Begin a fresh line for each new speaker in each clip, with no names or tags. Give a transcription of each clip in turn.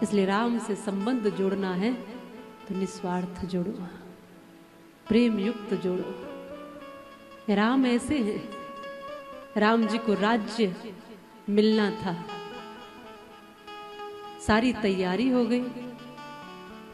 इसलिए राम से संबंध जोड़ना है तो निस्वार्थ जोड़ो, प्रेम युक्त जोड़ो। राम ऐसे हैं, राम जी को राज्य मिलना था, सारी तैयारी हो गई,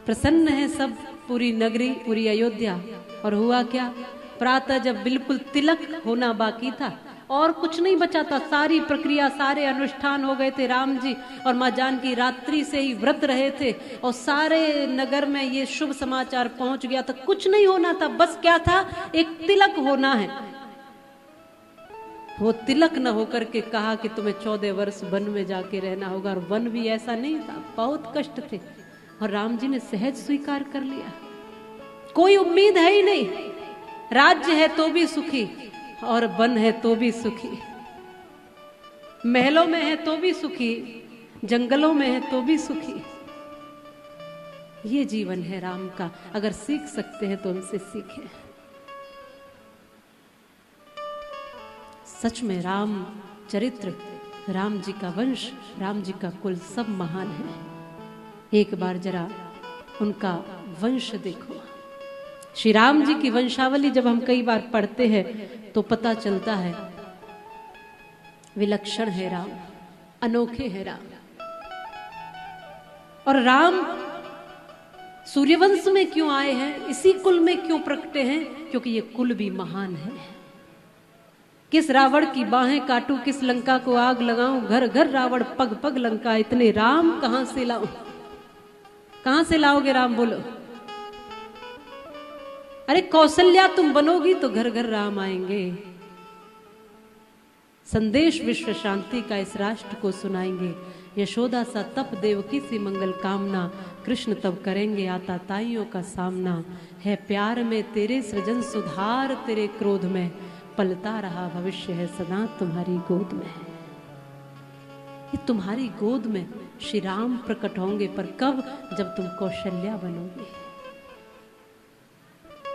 प्रसन्न है सब, पूरी नगरी, पूरी अयोध्या। और हुआ क्या, प्रातः जब बिल्कुल तिलक होना बाकी था और कुछ नहीं बचा था, सारी प्रक्रिया, सारे अनुष्ठान हो गए थे, राम जी और माँ जानकी रात्रि से ही व्रत रहे थे और सारे नगर में ये शुभ समाचार पहुंच गया था। कुछ नहीं होना था, बस क्या था, एक तिलक होना है। वो तिलक न होकर के कहा कि तुम्हें 14 वर्ष वन में जाके रहना होगा, और वन भी ऐसा नहीं था, बहुत कष्ट थे, और राम जी ने सहज स्वीकार कर लिया। कोई उम्मीद है ही नहीं, राज्य है तो भी सुखी और वन है तो भी सुखी, महलों में है तो भी सुखी, जंगलों में है तो भी सुखी। ये जीवन है राम का, अगर सीख सकते हैं तो उनसे सीखें। सच में राम चरित्र, राम जी का वंश, राम जी का कुल सब महान है। एक बार जरा उनका वंश देखो। श्री राम जी की वंशावली जब हम कई बार पढ़ते हैं तो पता चलता है विलक्षण है राम, अनोखे है राम। और राम सूर्यवंश में क्यों आए हैं, इसी कुल में क्यों प्रकटे हैं, क्योंकि ये कुल भी महान है। किस रावण की बाहें काटूं, किस लंका को आग लगाऊं, घर घर रावण पग पग लंका, इतने राम कहां से लाऊं। कहां से लाओगे राम, बोलो। अरे कौशल्या तुम बनोगी तो घर घर राम आएंगे, संदेश विश्व शांति का इस राष्ट्र को सुनाएंगे। यशोदा सा तप देवकी सी मंगल कामना, कृष्ण तब करेंगे आता ताइयों का सामना। है प्यार में तेरे सृजन सुधार, तेरे क्रोध में पलता रहा भविष्य है सदा तुम्हारी गोद में। ये तुम्हारी गोद में श्री राम प्रकट होंगे, पर कब, जब तुम कौशल्या बनोगे,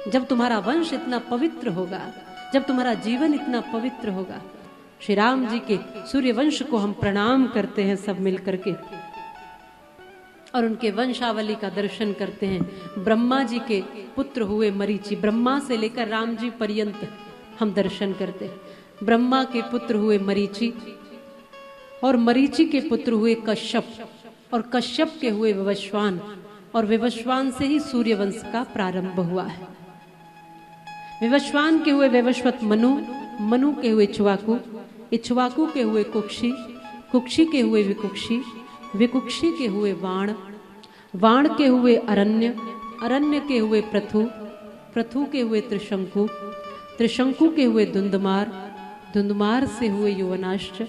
जब तुम्हारा वंश इतना पवित्र होगा, जब तुम्हारा जीवन इतना पवित्र होगा। श्री राम जी के सूर्य वंश को हम प्रणाम करते हैं सब मिलकर के, और उनके वंशावली का दर्शन करते हैं। ब्रह्मा जी के पुत्र हुए मरीचि, ब्रह्मा से लेकर राम जी पर्यंत हम दर्शन करते हैं। ब्रह्मा के पुत्र हुए मरीचि, और मरीचि के पुत्र हुए कश्यप, और कश्यप के हुए विवस्वान, और विवस्वान से ही सूर्य वंश का प्रारंभ हुआ है। विवस्वान के हुए वैवस्वत मनु, मनु के हुए इक्ष्वाकु, इक्ष्वाकु के हुए कुक्षी, कुक्षी के हुए विकुक्षी, विकुक्षी के हुए वाण, वाण के हुए अरण्य, अरण्य के हुए पृथु, पृथु के हुए त्रिशंकु, त्रिशंकु के हुए धुंधमार, धुंधमार से हुए युवनाश्च,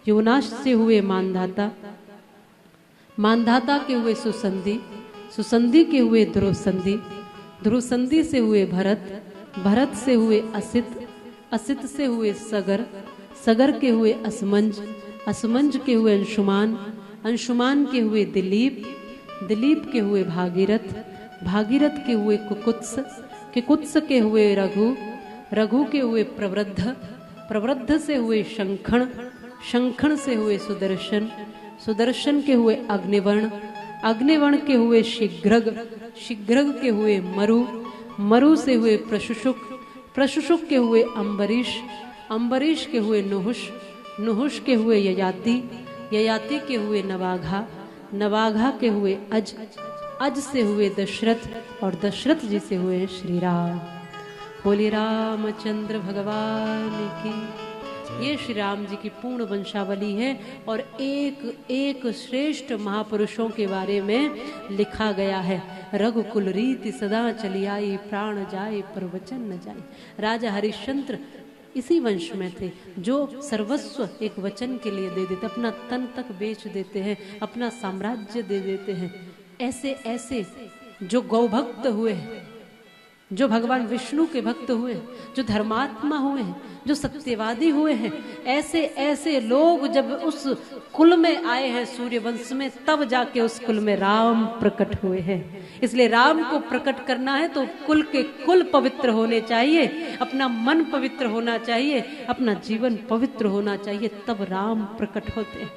युवनाश से हुए मानधाता, मानधाता के हुए सुसंधि, सुसंधि के हुए ध्रुवसंधि, ध्रुवसंधि से हुए भरत, भरत से हुए असित, असित से हुए सगर, सगर के हुए असमंज, असमंज के हुए अंशुमान, अंशुमान के हुए दिलीप, दिलीप के हुए भागीरथ, भागीरथ के हुए कुकुत्स, कुकुत्स के हुए रघु, रघु के हुए प्रवृद्ध, प्रवृद्ध से हुए शंखण, शंखण से हुए सुदर्शन, सुदर्शन के हुए अग्निवर्ण, अग्निवर्ण के हुए शीघ्रग, शीघ्रग के हुए मरु, मरु से हुए प्रशुशुक, प्रशुशुक के हुए अम्बरीश, अम्बरीश के हुए नुहुष, नुहुष के हुए ययाति, ययाति के हुए नवाघा, नवाघा के हुए अज, अज से हुए दशरथ, और दशरथ जी से हुए श्री राम। बोले रामचंद्र भगवान की। ये श्री राम जी की पूर्ण वंशावली है, और एक एक श्रेष्ठ महापुरुषों के बारे में लिखा गया है। रघुकुल रीति सदा चली आई, प्राण जाए पर वचन न जाए। राजा हरिश्चंद्र इसी वंश में थे, जो सर्वस्व एक वचन के लिए दे देते, अपना तन तक बेच देते हैं, अपना साम्राज्य दे देते हैं। ऐसे ऐसे जो गौभक्त हुए हैं, जो भगवान विष्णु के भक्त हुए हैं, जो धर्मात्मा हुए हैं, जो सत्यवादी हुए हैं, ऐसे ऐसे लोग जब उस कुल में आए हैं सूर्यवंश में, तब जाके उस कुल में राम प्रकट हुए हैं। इसलिए राम को प्रकट करना है तो कुल के कुल पवित्र होने चाहिए, अपना मन पवित्र होना चाहिए, अपना जीवन पवित्र होना चाहिए, तब राम प्रकट होते हैं।